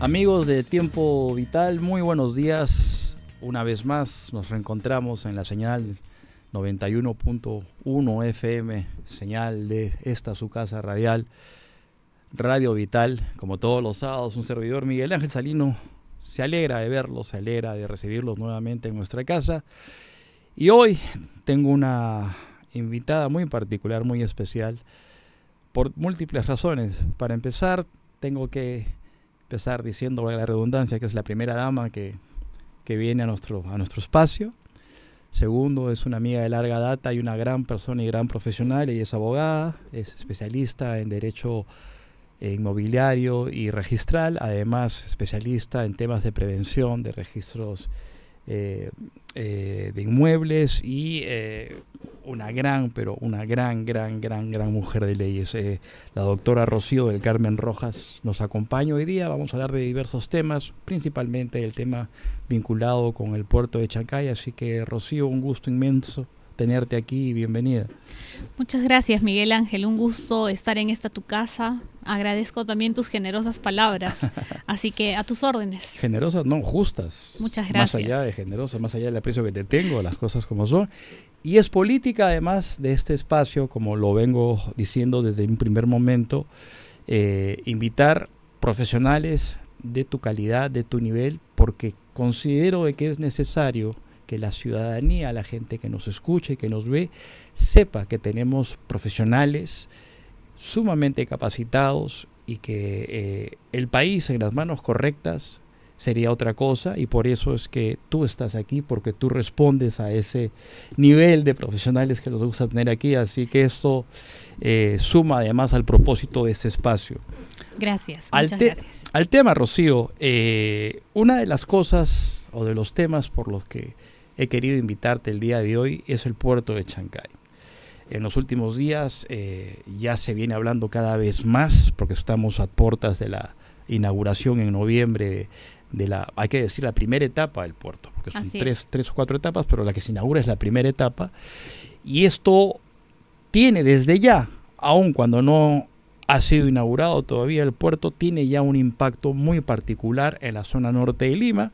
Amigos de Tiempo Vital, muy buenos días. Una vez más nos reencontramos en la señal 91.1 FM, señal de esta su casa radial, Radio Vital. Como todos los sábados, un servidor, Miguel Ángel Salino, se alegra de verlos, se alegra de recibirlos nuevamente en nuestra casa. Y hoy tengo una invitada muy particular, muy especial, por múltiples razones. Para empezar, tengo que empezar diciendo la redundancia que es la primera dama que viene a nuestro espacio. Segundo, es una amiga de larga data y una gran persona y gran profesional. Ella es abogada, es especialista en derecho inmobiliario y registral, además especialista en temas de prevención de registros de inmuebles y una gran mujer de leyes. La doctora Rocío del Carmen Rojas nos acompaña hoy día. Vamos a hablar de diversos temas, principalmente el tema vinculado con el puerto de Chancay. Así que, Rocío, un gusto inmenso tenerte aquí y bienvenida. Muchas gracias, Miguel Ángel, un gusto estar en esta tu casa. Agradezco también tus generosas palabras, así que a tus órdenes. Generosas, no, justas. Muchas gracias. Más allá de generosas, más allá del aprecio que te tengo, las cosas como son. Y es política, además de este espacio, como lo vengo diciendo desde un primer momento, invitar profesionales de tu calidad, de tu nivel, porque considero de que es necesario que la ciudadanía, la gente que nos escucha y que nos ve, sepa que tenemos profesionales sumamente capacitados y que el país en las manos correctas sería otra cosa, y por eso es que tú estás aquí, porque tú respondes a ese nivel de profesionales que nos gusta tener aquí, así que esto suma además al propósito de este espacio. Gracias, muchas gracias. Al tema, Rocío, una de las cosas o de los temas por los que he querido invitarte el día de hoy es el puerto de Chancay. En los últimos días ya se viene hablando cada vez más, porque estamos a puertas de la inauguración en noviembre de la, hay que decir, la primera etapa del puerto, porque son tres o cuatro etapas, pero la que se inaugura es la primera etapa. Y esto tiene desde ya, aun cuando no ha sido inaugurado todavía el puerto, tiene ya un impacto muy particular en la zona norte de Lima.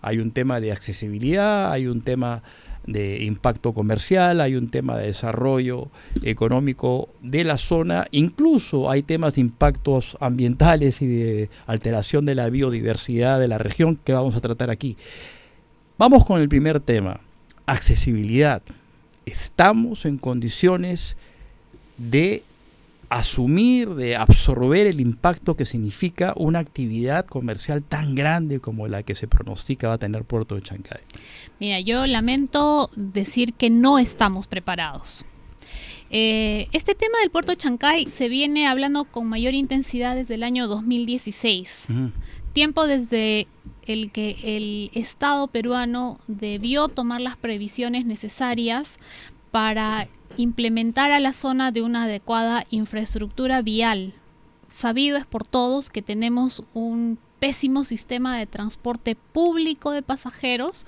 Hay un tema de accesibilidad, hay un tema de impacto comercial, hay un tema de desarrollo económico de la zona, incluso hay temas de impactos ambientales y de alteración de la biodiversidad de la región que vamos a tratar aquí. Vamos con el primer tema, accesibilidad. ¿Estamos en condiciones de asumir, de absorber el impacto que significa una actividad comercial tan grande como la que se pronostica va a tener Puerto de Chancay? Mira, yo lamento decir que no estamos preparados. Este tema del puerto de Chancay se viene hablando con mayor intensidad desde el año 2016. Tiempo desde el que el Estado peruano debió tomar las previsiones necesarias para implementar a la zona de una adecuada infraestructura vial. Sabido es por todos que tenemos un pésimo sistema de transporte público de pasajeros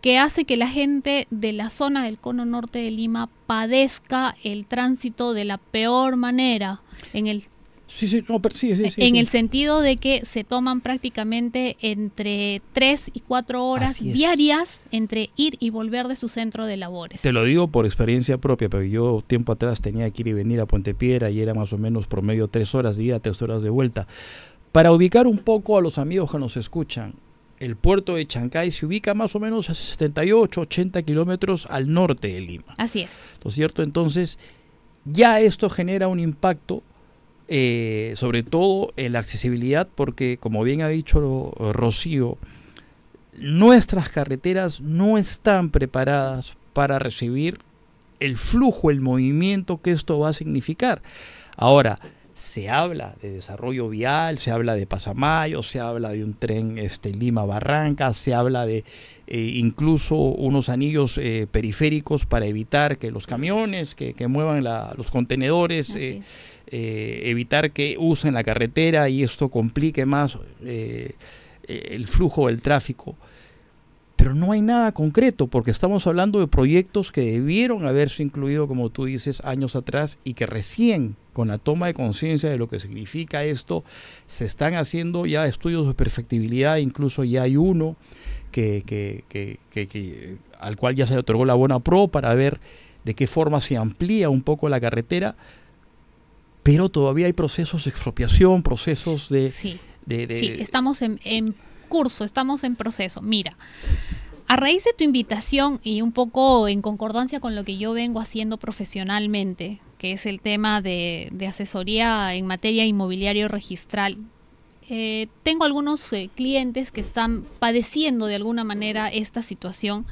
que hace que la gente de la zona del cono norte de Lima padezca el tránsito de la peor manera, en el sentido de que se toman prácticamente entre 3 y 4 horas diarias entre ir y volver de su centro de labores. Te lo digo por experiencia propia, pero yo tiempo atrás tenía que ir y venir a Puente Piedra y era más o menos promedio 3 horas de ida, 3 horas de vuelta. Para ubicar un poco a los amigos que nos escuchan, el puerto de Chancay se ubica más o menos a 78, 80 kilómetros al norte de Lima. Así es. ¿No es cierto? Entonces, ya esto genera un impacto sobre todo en la accesibilidad, porque como bien ha dicho Rocío, nuestras carreteras no están preparadas para recibir el flujo, el movimiento que esto va a significar. Ahora, se habla de desarrollo vial, se habla de Pasamayo, se habla de un tren Lima-Barranca, se habla de incluso unos anillos periféricos para evitar que los camiones que muevan los contenedores, evitar que usen la carretera y esto complique más el flujo del tráfico. pero no hay nada concreto, porque estamos hablando de proyectos que debieron haberse incluido, como tú dices, años atrás, y que recién, con la toma de conciencia de lo que significa esto, se están haciendo ya estudios de perfectibilidad. Incluso ya hay uno al cual ya se le otorgó la Bonapro para ver de qué forma se amplía un poco la carretera, pero todavía hay procesos de expropiación, procesos de... Sí, estamos en curso, estamos en proceso. Mira, a raíz de tu invitación y un poco en concordancia con lo que yo vengo haciendo profesionalmente, que es el tema de asesoría en materia inmobiliario registral, tengo algunos clientes que están padeciendo de alguna manera esta situación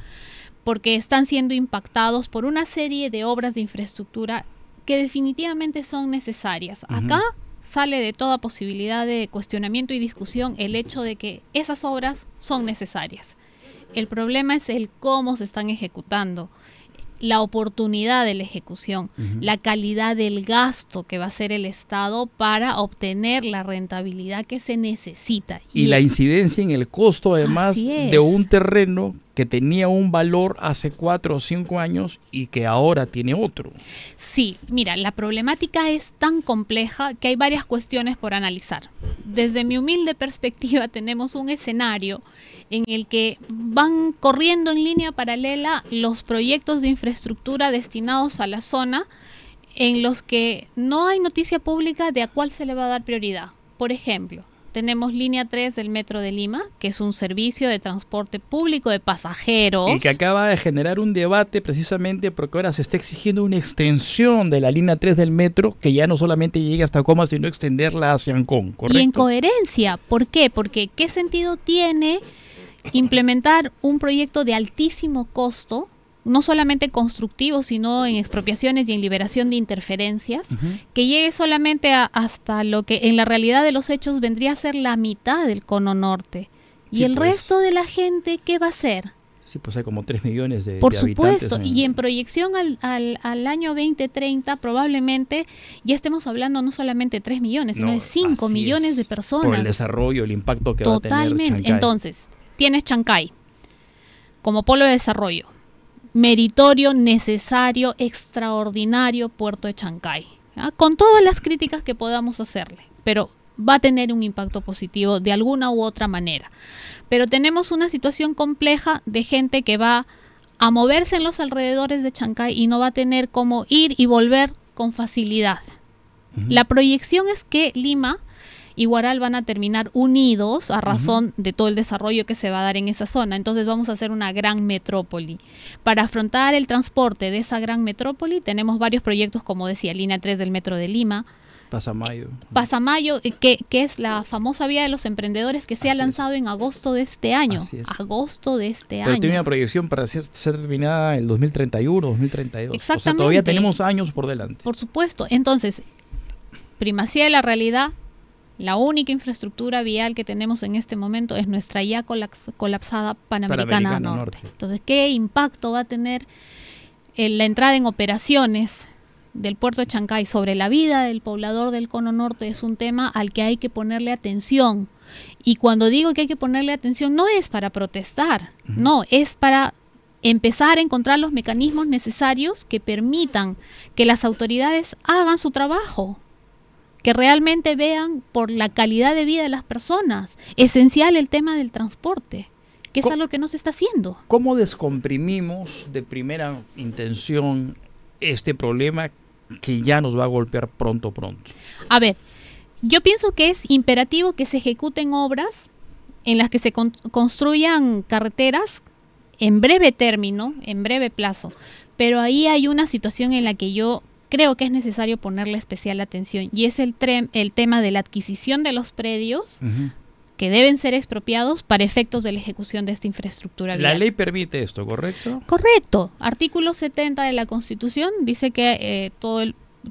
porque están siendo impactados por una serie de obras de infraestructura que definitivamente son necesarias. Acá sale de toda posibilidad de cuestionamiento y discusión el hecho de que esas obras son necesarias. El problema es el cómo se están ejecutando, la oportunidad de la ejecución, la calidad del gasto que va a hacer el Estado para obtener la rentabilidad que se necesita. Y la incidencia en el costo, además, de un terreno que tenía un valor hace 4 o 5 años y que ahora tiene otro. Sí, mira, la problemática es tan compleja que hay varias cuestiones por analizar. Desde mi humilde perspectiva tenemos un escenario en el que van corriendo en línea paralela los proyectos de infraestructura destinados a la zona en los que no hay noticia pública de a cuál se le va a dar prioridad. Por ejemplo, tenemos línea 3 del Metro de Lima, que es un servicio de transporte público de pasajeros. Y que acaba de generar un debate precisamente porque ahora se está exigiendo una extensión de la línea 3 del metro, que ya no solamente llegue hasta Coma, sino extenderla hacia Ancón, ¿correcto? Y en coherencia, ¿por qué? Porque ¿qué sentido tiene implementar un proyecto de altísimo costo, no solamente constructivo, sino en expropiaciones y en liberación de interferencias, que llegue solamente hasta lo que en la realidad de los hechos vendría a ser la mitad del cono norte? Y el resto de la gente, ¿qué va a hacer? Sí, pues hay como 3 millones de Por habitantes. supuesto, y en proyección al año 2030 probablemente ya estemos hablando no solamente de 3 millones, sino de 5 millones de personas. Por el desarrollo, el impacto que va a tener Chancay. Entonces, tienes Chancay como polo de desarrollo, meritorio, necesario, extraordinario puerto de Chancay, ¿ya? Con todas las críticas que podamos hacerle, pero va a tener un impacto positivo de alguna u otra manera. Pero tenemos una situación compleja de gente que va a moverse en los alrededores de Chancay y no va a tener cómo ir y volver con facilidad. La proyección es que Lima y Huaral van a terminar unidos a razón de todo el desarrollo que se va a dar en esa zona. Entonces vamos a hacer una gran metrópoli. Para afrontar el transporte de esa gran metrópoli tenemos varios proyectos, como decía, línea 3 del Metro de Lima, Pasamayo, que es la famosa vía de los emprendedores que se ha lanzado en agosto de este año. Agosto de este año. Pero tiene una proyección para ser terminada en el 2031, 2032. Exactamente. O sea, todavía tenemos años por delante. Por supuesto. Entonces, primacía de la realidad. La única infraestructura vial que tenemos en este momento es nuestra ya colapsada Panamericana Norte. Entonces, ¿qué impacto va a tener la entrada en operaciones del puerto de Chancay sobre la vida del poblador del cono norte? Es un tema al que hay que ponerle atención. Y cuando digo que hay que ponerle atención, no es para protestar, no, es para empezar a encontrar los mecanismos necesarios que permitan que las autoridades hagan su trabajo, que realmente vean por la calidad de vida de las personas. Esencial el tema del transporte, que es algo que no se está haciendo. ¿Cómo descomprimimos de primera intención este problema que ya nos va a golpear pronto? A ver, yo pienso que es imperativo que se ejecuten obras en las que se construyan carreteras en breve término, en breve plazo, pero ahí hay una situación en la que yo creo que es necesario ponerle especial atención, y es el tema de la adquisición de los predios que deben ser expropiados para efectos de la ejecución de esta infraestructura vial. La ley permite esto, ¿correcto? Correcto. Artículo 70 de la Constitución dice que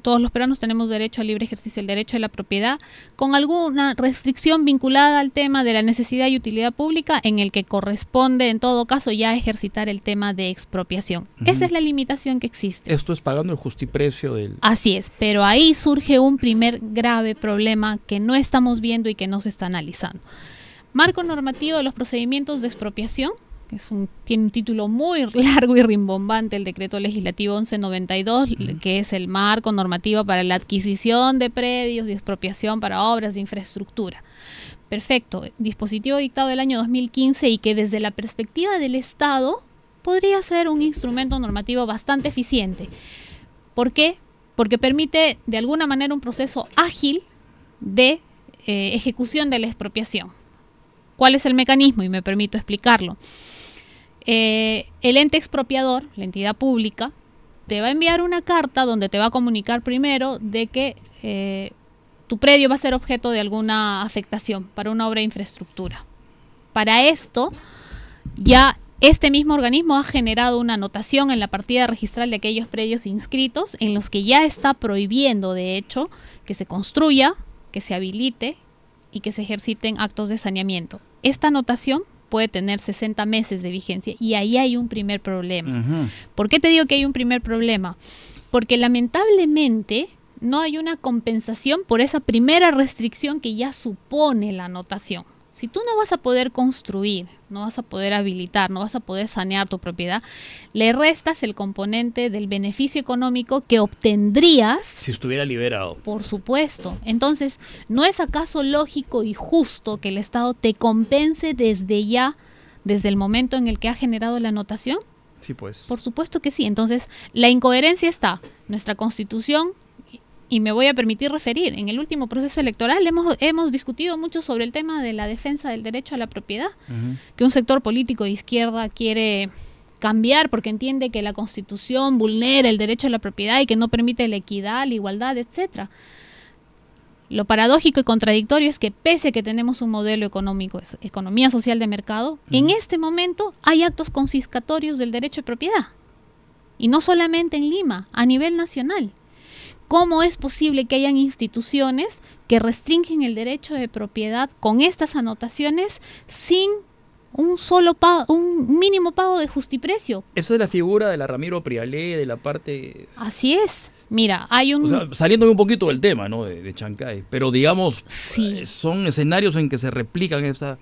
todos los peruanos tenemos derecho al libre ejercicio del derecho de la propiedad, con alguna restricción vinculada al tema de la necesidad y utilidad pública, en el que corresponde en todo caso ya ejercitar el tema de expropiación. Esa es la limitación que existe. Esto es pagando el justiprecio del... Así es, pero ahí surge un primer grave problema que no estamos viendo y que no se está analizando. Marco normativo de los procedimientos de expropiación tiene un título muy largo y rimbombante, el Decreto Legislativo 1192, que es el marco normativo para la adquisición de predios y expropiación para obras de infraestructura. Perfecto, dispositivo dictado el año 2015 y que desde la perspectiva del Estado podría ser un instrumento normativo bastante eficiente. ¿Por qué? Porque permite de alguna manera un proceso ágil de ejecución de la expropiación. ¿Cuál es el mecanismo? Y me permito explicarlo. El ente expropiador, la entidad pública, te va a enviar una carta donde te va a comunicar primero de que tu predio va a ser objeto de alguna afectación para una obra de infraestructura. Para esto, ya este mismo organismo ha generado una anotación en la partida registral de aquellos predios inscritos en los que ya está prohibiendo, de hecho, que se construya, que se habilite y que se ejerciten actos de saneamiento. Esta anotación puede tener 60 meses de vigencia y ahí hay un primer problema. ¿Por qué te digo que hay un primer problema? Porque lamentablemente no hay una compensación por esa primera restricción que ya supone la anotación. Si tú no vas a poder construir, no vas a poder habilitar, no vas a poder sanear tu propiedad, le restas el componente del beneficio económico que obtendrías si estuviera liberado. Por supuesto. Entonces, ¿no es acaso lógico y justo que el Estado te compense desde ya, desde el momento en el que ha generado la anotación? Sí, pues. Por supuesto que sí. Entonces, la incoherencia está. Nuestra Constitución, y me voy a permitir referir, en el último proceso electoral hemos discutido mucho sobre el tema de la defensa del derecho a la propiedad, que un sector político de izquierda quiere cambiar porque entiende que la Constitución vulnera el derecho a la propiedad y que no permite la equidad, la igualdad, etcétera. Lo paradójico y contradictorio es que pese a que tenemos un modelo económico, economía social de mercado, en este momento hay actos confiscatorios del derecho de propiedad. Y no solamente en Lima, a nivel nacional. ¿Cómo es posible que hayan instituciones que restringen el derecho de propiedad con estas anotaciones sin un solo un mínimo pago de justiprecio? Esa es la figura de la Ramiro Prialé, de la parte... Así es. Mira, hay un... O sea, saliéndome un poquito del tema, ¿no? de Chancay, pero digamos, sí, son escenarios en que se replican esas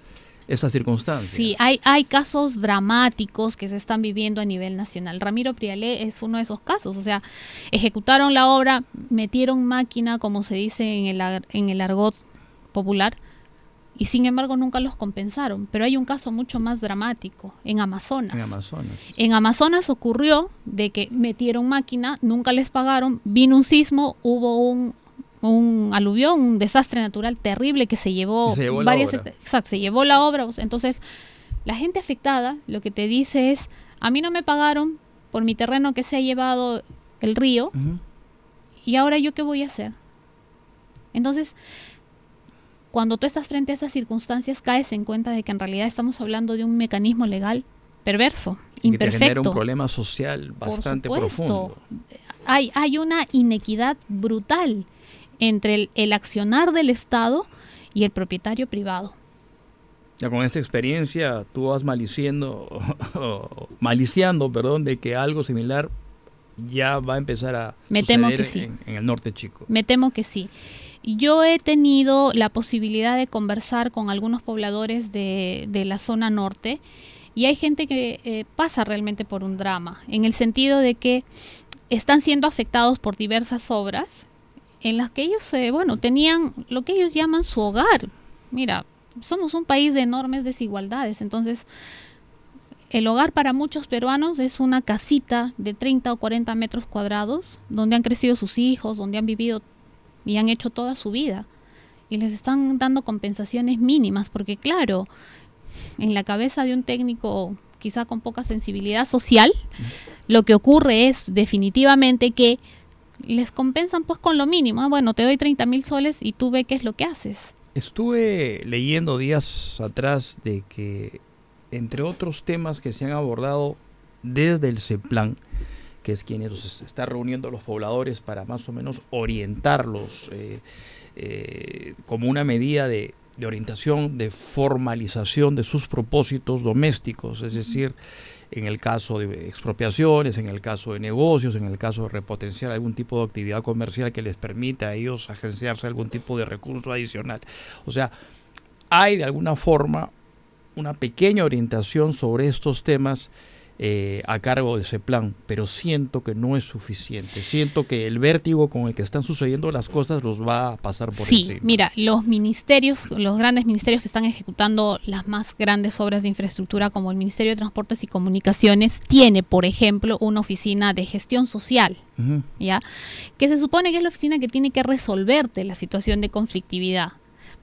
circunstancias. Sí, hay casos dramáticos que se están viviendo a nivel nacional. Ramiro Prialé es uno de esos casos. O sea, ejecutaron la obra, metieron máquina, como se dice en el argot popular, y sin embargo nunca los compensaron. Pero hay un caso mucho más dramático, en Amazonas. En Amazonas ocurrió de que metieron máquina, nunca les pagaron, vino un sismo, hubo un aluvión, un desastre natural terrible que se llevó se llevó la obra. Entonces, la gente afectada lo que te dice es, a mí no me pagaron por mi terreno que se ha llevado el río, y ahora yo qué voy a hacer. Entonces, cuando tú estás frente a esas circunstancias, caes en cuenta de que en realidad estamos hablando de un mecanismo legal perverso, imperfecto. Que genera un problema social bastante profundo. Hay una inequidad brutal entre el accionar del Estado y el propietario privado. Ya con esta experiencia tú vas maliciando, de que algo similar ya va a empezar a suceder en el norte chico. Me temo que sí. Yo he tenido la posibilidad de conversar con algunos pobladores de la zona norte y hay gente que pasa realmente por un drama, en el sentido de que están siendo afectados por diversas obras en las que ellos, tenían lo que ellos llaman su hogar. Mira, somos un país de enormes desigualdades, entonces el hogar para muchos peruanos es una casita de 30 o 40 metros cuadrados, donde han crecido sus hijos, donde han vivido y han hecho toda su vida. Y les están dando compensaciones mínimas, porque claro, en la cabeza de un técnico quizá con poca sensibilidad social, lo que ocurre es definitivamente que les compensan pues con lo mínimo. Bueno, te doy 30,000 soles y tú ve qué es lo que haces. Estuve leyendo días atrás de que, entre otros temas que se han abordado desde el CEPLAN, que es quien se está reuniendo a los pobladores para más o menos orientarlos como una medida de orientación, de formalización de sus propósitos domésticos, es decir, en el caso de expropiaciones, en el caso de negocios, en el caso de repotenciar algún tipo de actividad comercial que les permita a ellos agenciarse algún tipo de recurso adicional. O sea, hay de alguna forma una pequeña orientación sobre estos temas a cargo de ese plan, pero siento que no es suficiente. Siento que el vértigo con el que están sucediendo las cosas los va a pasar por encima. Sí, mira, los ministerios, los grandes ministerios que están ejecutando las más grandes obras de infraestructura, como el Ministerio de Transportes y Comunicaciones, tiene, por ejemplo, una oficina de gestión social, ¿ya? Que se supone que es la oficina que tiene que resolverte la situación de conflictividad.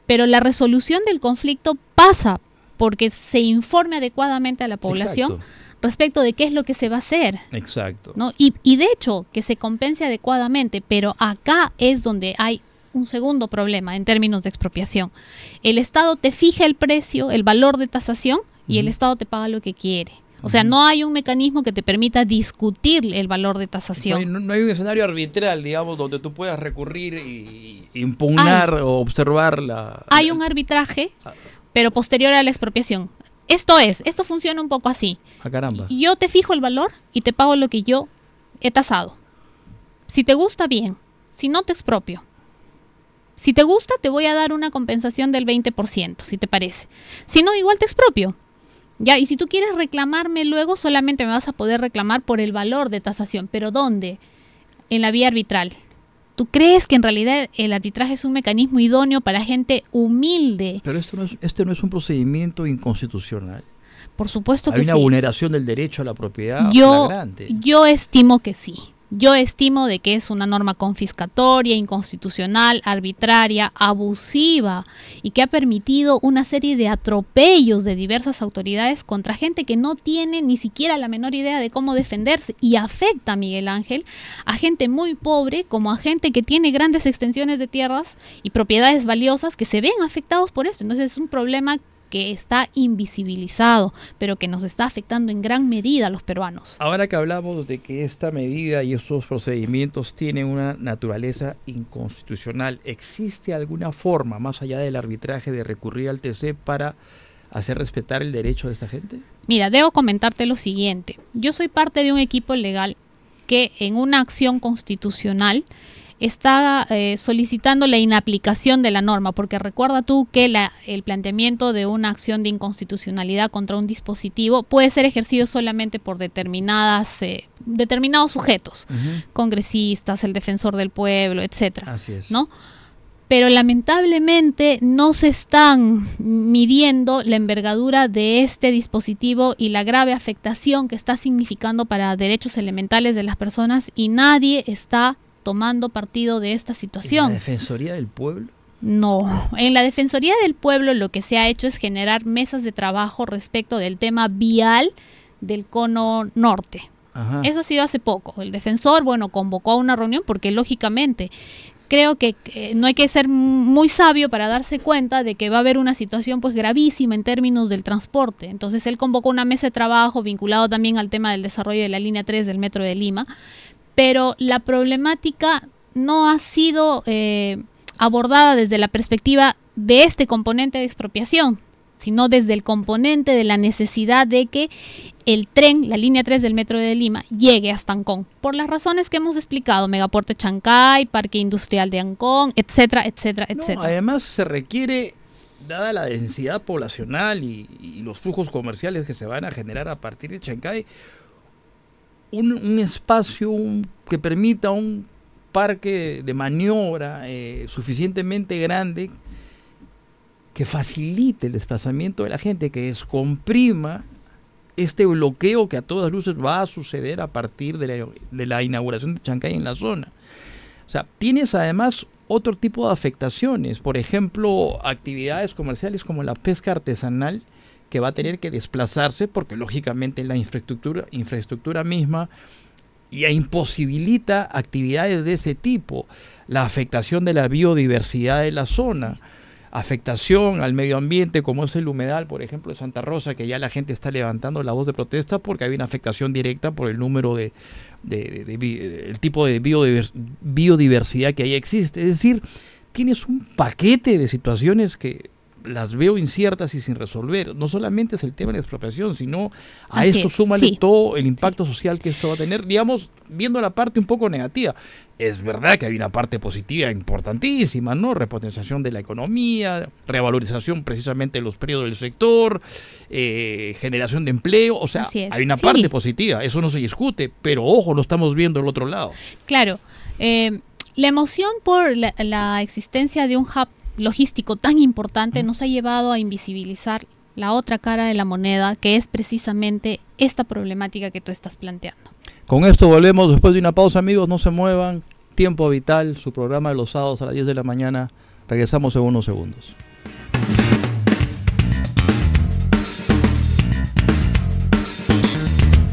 Pero la resolución del conflicto pasa porque se informe adecuadamente a la población. Exacto. Respecto de qué es lo que se va a hacer. Exacto. ¿No? Y de hecho, que se compense adecuadamente, pero acá es donde hay un segundo problema en términos de expropiación. El Estado te fija el precio, el valor de tasación, y el Estado te paga lo que quiere. O sea, no hay un mecanismo que te permita discutir el valor de tasación. No hay un escenario arbitral, digamos, donde tú puedas recurrir y impugnar o observar la... Hay un arbitraje, pero posterior a la expropiación. Esto funciona un poco así. Ah, caramba. Yo te fijo el valor y te pago lo que yo he tasado. Si te gusta, bien. Si no, te expropio. Si te gusta, te voy a dar una compensación del 20%, si te parece. Si no, igual te expropio. Ya, y si tú quieres reclamarme luego, solamente me vas a poder reclamar por el valor de tasación. ¿Pero dónde? En la vía arbitral. ¿Tú crees que en realidad el arbitraje es un mecanismo idóneo para gente humilde? Pero este no es un procedimiento inconstitucional. Por supuesto que sí. Hay una vulneración del derecho a la propiedad flagrante. Yo estimo que sí. Yo estimo de que es una norma confiscatoria, inconstitucional, arbitraria, abusiva y que ha permitido una serie de atropellos de diversas autoridades contra gente que no tiene ni siquiera la menor idea de cómo defenderse y afecta, Miguel Ángel, a gente muy pobre como a gente que tiene grandes extensiones de tierras y propiedades valiosas que se ven afectados por esto. Entonces es un problema que está invisibilizado, pero que nos está afectando en gran medida a los peruanos. Ahora que hablamos de que esta medida y estos procedimientos tienen una naturaleza inconstitucional, ¿existe alguna forma, más allá del arbitraje, de recurrir al TC para hacer respetar el derecho de esta gente? Mira, debo comentarte lo siguiente. Yo soy parte de un equipo legal que en una acción constitucional está solicitando la inaplicación de la norma, porque recuerda tú que el planteamiento de una acción de inconstitucionalidad contra un dispositivo puede ser ejercido solamente por determinados sujetos, congresistas, el defensor del pueblo, etcétera. Así es. ¿No? Pero lamentablemente no se están midiendo la envergadura de este dispositivo y la grave afectación que está significando para derechos elementales de las personas, y nadie está tomando partido de esta situación. ¿En la Defensoría del Pueblo? No, en la Defensoría del Pueblo lo que se ha hecho es generar mesas de trabajo respecto del tema vial del cono norte. Ajá. Eso ha sido hace poco. El defensor, convocó a una reunión porque lógicamente creo que no hay que ser muy sabio para darse cuenta de que va a haber una situación pues gravísima en términos del transporte. Entonces él convocó una mesa de trabajo vinculado también al tema del desarrollo de la línea 3 del Metro de Lima, pero la problemática no ha sido abordada desde la perspectiva de este componente de expropiación, sino desde el componente de la necesidad de que el tren, la línea 3 del Metro de Lima, llegue hasta Ancón, por las razones que hemos explicado: Megapuerto Chancay, Parque Industrial de Ancón, etcétera, etcétera, etcétera. Además se requiere, dada la densidad poblacional y los flujos comerciales que se van a generar a partir de Chancay, un espacio que permita un parque de maniobra suficientemente grande que facilite el desplazamiento de la gente, que descomprima este bloqueo que a todas luces va a suceder a partir de la inauguración de Chancay en la zona. O sea, tienes además otro tipo de afectaciones, por ejemplo, actividades comerciales como la pesca artesanal, que va a tener que desplazarse porque lógicamente la infraestructura misma ya imposibilita actividades de ese tipo. La afectación de la biodiversidad de la zona, afectación al medio ambiente como es el humedal, por ejemplo, de Santa Rosa, que ya la gente está levantando la voz de protesta porque hay una afectación directa por el número el tipo de biodiversidad que ahí existe. Es decir, tienes un paquete de situaciones que las veo inciertas y sin resolver. No solamente es el tema de la expropiación, sino a Así esto es, súmale sí. todo el impacto social que esto va a tener, digamos, viendo la parte un poco negativa. Es verdad que hay una parte positiva importantísima, ¿no? Repotenciación de la economía, revalorización precisamente de los precios del sector, generación de empleo, o sea, Así es, hay una sí. parte positiva, eso no se discute, pero ojo, lo estamos viendo del otro lado. Claro, la emoción por la existencia de un hub logístico tan importante nos ha llevado a invisibilizar la otra cara de la moneda, que es precisamente esta problemática que tú estás planteando. Con esto volvemos después de una pausa, amigos, no se muevan. Tiempo Vital, su programa de los sábados a las 10 de la mañana. Regresamos en unos segundos.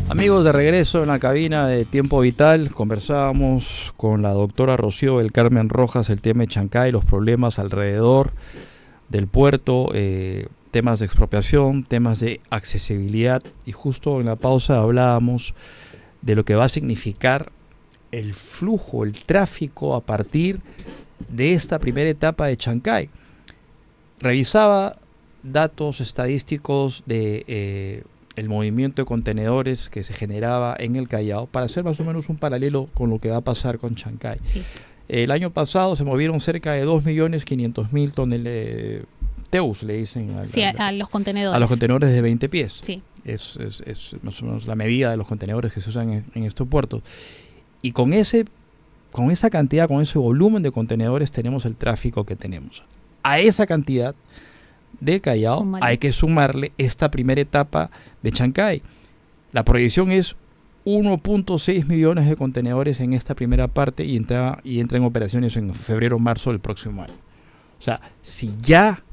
Amigos, de regreso en la cabina de Tiempo Vital, conversábamos con la doctora Rocío del Carmen Rojas el tema de Chancay, los problemas alrededor del puerto, temas de expropiación, temas de accesibilidad, y justo en la pausa hablábamos de lo que va a significar el flujo, el tráfico a partir de esta primera etapa de Chancay. Revisaba datos estadísticos de el movimiento de contenedores que se generaba en el Callao para hacer más o menos un paralelo con lo que va a pasar con Chancay. Sí. El año pasado se movieron cerca de 2.500.000 toneladas, TEUs le dicen A los contenedores. a los contenedores de 20 pies. Sí. Es más o menos la medida de los contenedores que se usan en estos puertos. Y con esa cantidad, con ese volumen de contenedores tenemos el tráfico que tenemos. A esa cantidad del Callao hay que sumarle esta primera etapa de Chancay. La proyección es 1.6 millones de contenedores en esta primera parte y entra en operaciones en febrero o marzo del próximo año. O sea, si ya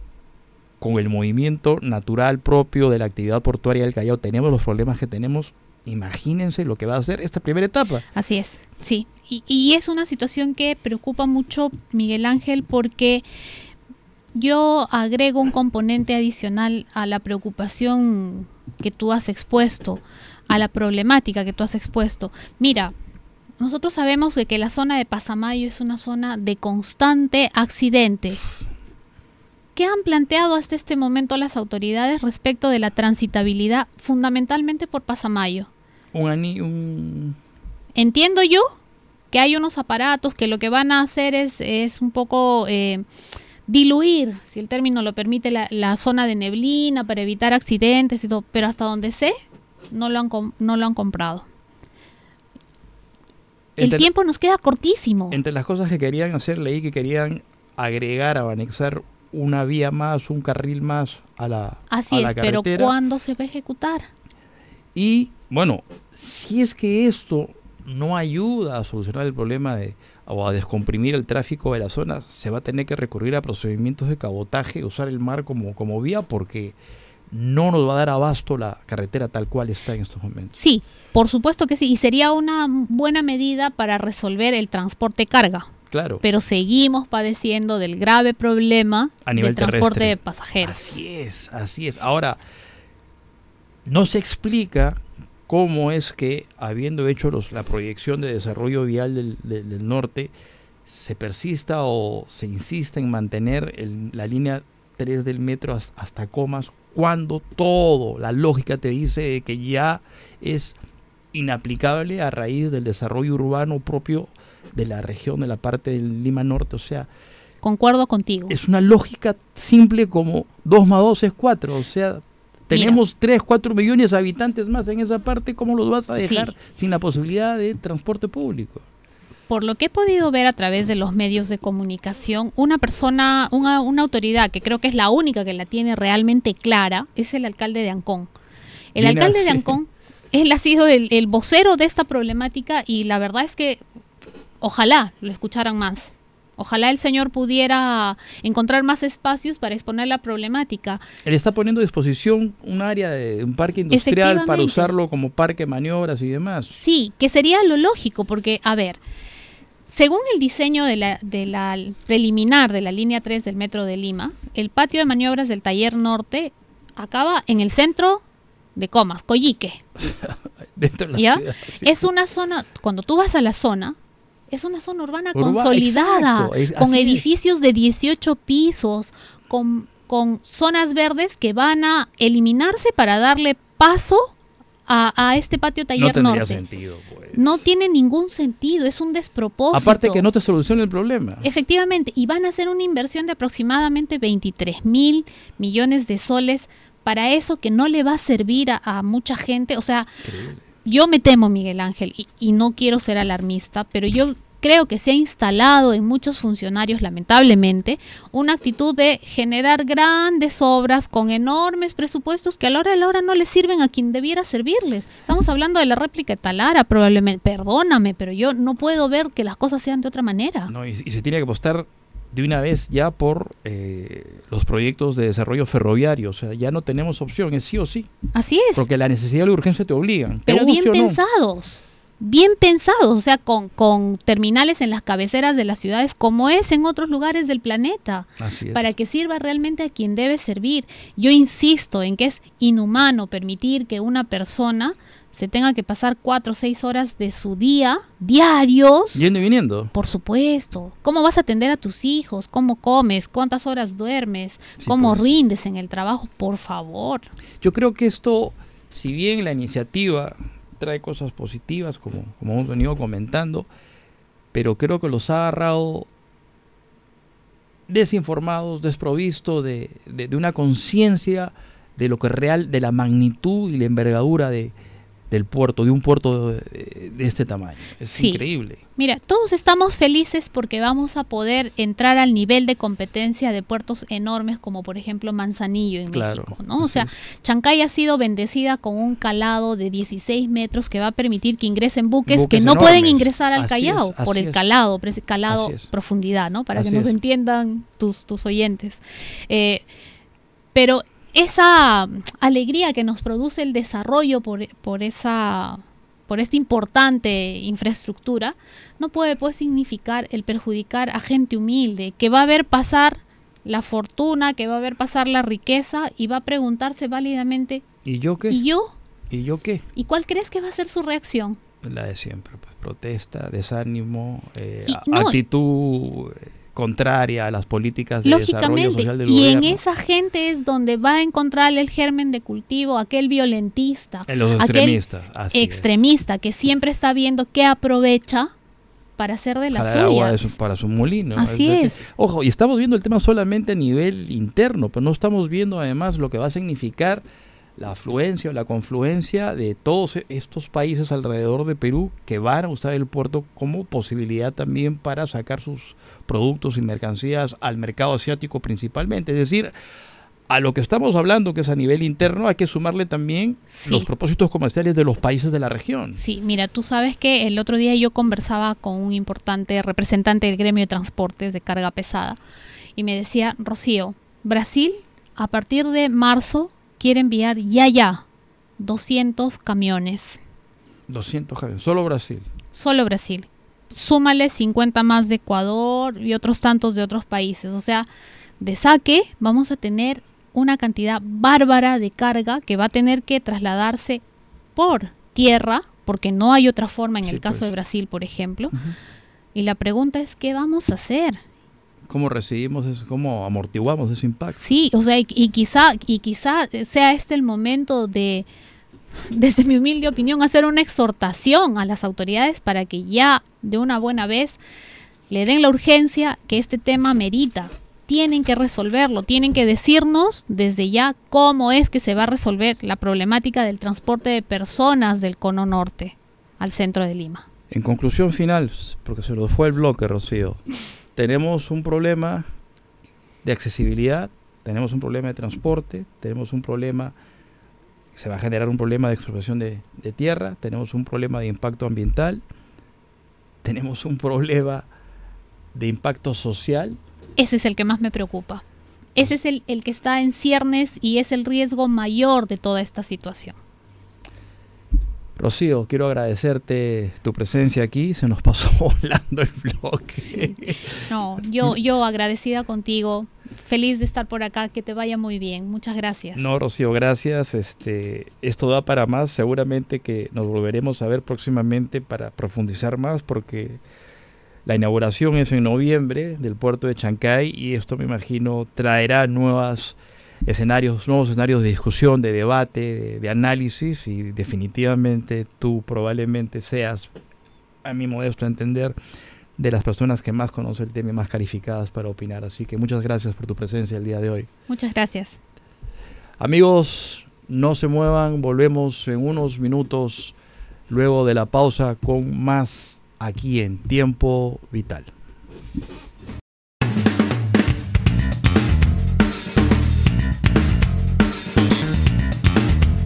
con el movimiento natural propio de la actividad portuaria del Callao tenemos los problemas que tenemos, imagínense lo que va a hacer esta primera etapa. Así es, sí. Y es una situación que preocupa mucho, Miguel Ángel, porque yo agrego un componente adicional a la preocupación que tú has expuesto, a la problemática que tú has expuesto. Mira, nosotros sabemos de que la zona de Pasamayo es una zona de constante accidente. ¿Qué han planteado hasta este momento las autoridades respecto de la transitabilidad, fundamentalmente por Pasamayo? Entiendo yo que hay unos aparatos que lo que van a hacer es un poco diluir, si el término lo permite, la zona de neblina para evitar accidentes y todo, pero hasta donde sé, no lo han comprado. El tiempo nos queda cortísimo. Entre las cosas que querían hacer, leí que querían agregar o anexar una vía más, un carril más a la carretera. Pero ¿cuándo se va a ejecutar? Y bueno, si es que esto no ayuda a solucionar el problema o a descomprimir el tráfico de la zona, se va a tener que recurrir a procedimientos de cabotaje, usar el mar como vía, porque no nos va a dar abasto la carretera tal cual está en estos momentos. Sí, por supuesto que sí, y sería una buena medida para resolver el transporte carga. Claro. Pero seguimos padeciendo del grave problema del transporte de pasajeros. Así es. Ahora, no se explica cómo es que, habiendo hecho la proyección de desarrollo vial del norte, se persista o se insista en mantener la línea 3 del metro hasta Comas, cuando la lógica te dice que ya es inaplicable a raíz del desarrollo urbano propio de la región, de la parte del Lima Norte. O sea, concuerdo contigo. Es una lógica simple como 2 más 2 es 4, o sea, tenemos 3, 4 millones de habitantes más en esa parte, ¿cómo los vas a dejar sin la posibilidad de transporte público? Por lo que he podido ver a través de los medios de comunicación, una persona, una autoridad que creo que es la única que la tiene realmente clara, es el alcalde de Ancón. El alcalde de Ancón, él ha sido el vocero de esta problemática y la verdad es que ojalá lo escucharan más. Ojalá el señor pudiera encontrar más espacios para exponer la problemática. Él está poniendo a disposición un área de un parque industrial para usarlo como parque de maniobras y demás. Sí, que sería lo lógico, porque, a ver, según el diseño de la preliminar de la línea 3 del Metro de Lima, el patio de maniobras del Taller Norte acaba en el centro de Comas, Coyique. Dentro de la ¿Ya? ciudad, sí. Es una zona, cuando tú vas a la zona, es una zona urbana consolidada, exacto, con edificios de 18 pisos, con con zonas verdes que van a eliminarse para darle paso a este patio taller norte. No tendría sentido, pues. No tiene ningún sentido, es un despropósito. Aparte que no te soluciona el problema. Efectivamente, y van a hacer una inversión de aproximadamente 23.000 millones de soles para eso que no le va a servir a mucha gente. O sea, increíble. Yo me temo, Miguel Ángel, y no quiero ser alarmista, pero yo creo que se ha instalado en muchos funcionarios, lamentablemente, una actitud de generar grandes obras con enormes presupuestos que a la hora de la hora no les sirven a quien debiera servirles. Estamos hablando de la réplica de Talara, probablemente. Perdóname, pero yo no puedo ver que las cosas sean de otra manera. No, y se tiene que apostar de una vez ya por los proyectos de desarrollo ferroviario. O sea, ya no tenemos opción, es sí o sí. Así es. Porque la necesidad y la urgencia te obligan. Pero bien pensados. Bien pensados, o sea, con terminales en las cabeceras de las ciudades, como es en otros lugares del planeta, para que sirva realmente a quien debe servir. Yo insisto en que es inhumano permitir que una persona se tenga que pasar 4 o 6 horas de su día, diarios. Yendo y viniendo. Por supuesto. ¿Cómo vas a atender a tus hijos? ¿Cómo comes? ¿Cuántas horas duermes? Sí, ¿cómo rindes en el trabajo? Por favor. Yo creo que esto, si bien la iniciativa trae cosas positivas, como hemos venido comentando, pero creo que los ha agarrado desinformados, desprovisto de una conciencia de lo que es real, de la magnitud y la envergadura del puerto, de un puerto de este tamaño. Es increíble. Mira, todos estamos felices porque vamos a poder entrar al nivel de competencia de puertos enormes como por ejemplo Manzanillo en México, ¿no? O sea, Chancay ha sido bendecida con un calado de 16 metros que va a permitir que ingresen buques que no enormes. Pueden ingresar al Callao por el calado profundidad, ¿no? Para que nos entiendan tus oyentes. Pero esa alegría que nos produce el desarrollo por esta importante infraestructura no puede significar el perjudicar a gente humilde que va a ver pasar la fortuna, que va a ver pasar la riqueza y va a preguntarse válidamente ¿y yo qué? ¿Y yo? ¿Y yo qué? ¿Y cuál crees que va a ser su reacción? La de siempre, pues, protesta, desánimo, actitud contraria a las políticas de desarrollo social del gobierno. Y en esa gente es donde va a encontrar el germen de cultivo, aquel violentista, los extremistas, extremista que siempre está viendo qué aprovecha para hacer de las suyas. Para su molino. Así es. Ojo, y estamos viendo el tema solamente a nivel interno, pero no estamos viendo además lo que va a significar la afluencia o la confluencia de todos estos países alrededor de Perú que van a usar el puerto como posibilidad también para sacar sus productos y mercancías al mercado asiático principalmente. Es decir, a lo que estamos hablando, que es a nivel interno, hay que sumarle también los propósitos comerciales de los países de la región. Sí, mira, tú sabes que el otro día yo conversaba con un importante representante del gremio de transportes de carga pesada y me decía, Rocío, Brasil a partir de marzo quiere enviar ya 200 camiones. 200 camiones, solo Brasil. Solo Brasil. Súmale 50 más de Ecuador y otros tantos de otros países. O sea, de saque vamos a tener una cantidad bárbara de carga que va a tener que trasladarse por tierra, porque no hay otra forma en el caso de Brasil, por ejemplo. Y la pregunta es, ¿qué vamos a hacer? ¿Cómo recibimos eso? ¿Cómo amortiguamos ese impacto? Sí, o sea, y quizá sea este el momento de, desde mi humilde opinión, hacer una exhortación a las autoridades para que ya de una buena vez le den la urgencia que este tema merita. Tienen que resolverlo, tienen que decirnos desde ya cómo es que se va a resolver la problemática del transporte de personas del cono norte al centro de Lima. En conclusión final, porque se nos fue el bloque, Rocío, tenemos un problema de accesibilidad, tenemos un problema de transporte, tenemos un problema, se va a generar un problema de expropiación de tierra, tenemos un problema de impacto ambiental, tenemos un problema de impacto social. Ese es el que más me preocupa. Ese es el que está en ciernes y es el riesgo mayor de toda esta situación. Rocío, quiero agradecerte tu presencia aquí, se nos pasó volando el bloque. Sí. No, yo agradecida contigo, feliz de estar por acá, que te vaya muy bien, muchas gracias. No, Rocío, gracias, esto da para más, seguramente que nos volveremos a ver próximamente para profundizar más, porque La inauguración es en noviembre del puerto de Chancay y esto, me imagino, traerá nuevos escenarios de discusión, de debate, de análisis, y definitivamente tú probablemente seas, a mi modesto entender, de las personas que más conocen el tema y más calificadas para opinar. Así que muchas gracias por tu presencia el día de hoy. Muchas gracias. Amigos, no se muevan, volvemos en unos minutos luego de la pausa con más aquí en Tiempo Vital.